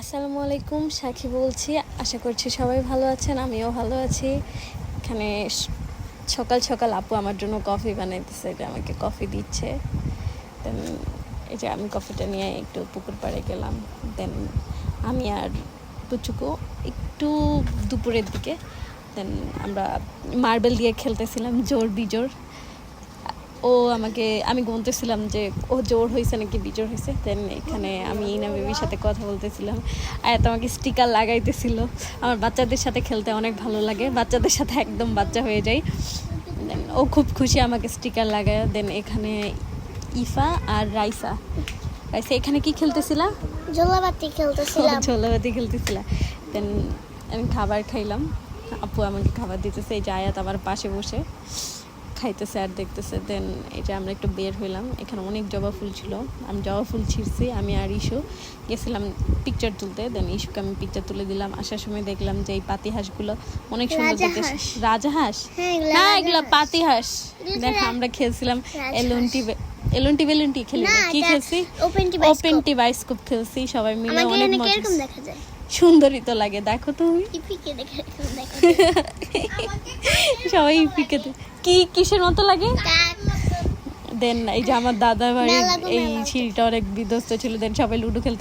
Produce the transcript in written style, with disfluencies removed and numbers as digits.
আসসালামু আলাইকুম, সাক্ষী বলছি। আশা করছি সবাই ভালো আছেন, আমিও ভালো আছি। এখানে সকাল সকাল আপু আমার জন্য কফি বানাইতেছে, এটা আমাকে কফি দিচ্ছে। দেন এই যে আমি কফিটা নিয়ে একটু পুকুর পাড়ে গেলাম। দেন আমি আর পুচুকু একটু দুপুরের দিকে দেন আমরা মার্বেল দিয়ে খেলতেছিলাম জোর বিজোর। আমি গুনতেছিলাম যে ও জোর হয়েছে নাকি বিজোর হয়েছে। দেন এখানে আমি ইনা বেবির সাথে কথা বলতেছিলাম, আয়াত আমাকে স্টিকার লাগাইতেছিল। আমার বাচ্চাদের সাথে খেলতে অনেক ভালো লাগে, বাচ্চাদের সাথে একদম বাচ্চা হয়ে যাই। দেন ও খুব খুশি আমাকে স্টিকার লাগায়। দেন এখানে ইফা আর রাইসা এখানে কি খেলতেছিলা? ঝোলাবাতি খেলতেছিলাম। ঝোলাবাতি খেলতেছিলা। দেন আমি খাবার খাইলাম, আপু আমাকে খাবার দিতেছে। এই যে আয়াত আমার পাশে বসে খাইতেছে আর দেখতেছে। দেন এটা আমরা একটু বের হইলাম, এখানে অনেক জবা ফুল ছিল, আমি জবা ফুল ছিঁড়ছি। আমি আর ইস্যু গেছিলাম পিকচার তুলতে। দেন ইস্যুকে আমি পিকচার তুলে দিলাম। আসার সময় দেখলাম যে এই পাতি হাঁসগুলো অনেক সুন্দর দেখতে। রাজাহাঁস না, এগুলো পাতি হাঁস। দেখ আমরা খেলছিলাম এলুন্টি খেলি কি খেলছি, ওপেন টি বাইস্কোপ খেলছি সবাই মিলে। অনেক মজা, সুন্দরই তো লাগে। দেখো তুমি সবাই ইপিকে কি কিসের মতো লাগে। দেন এই যে আমার দাদা বাড়ির এই সিঁড়িটা অনেক বিধ্বস্ত ছিল। দেন সবাই লুডো খেলতে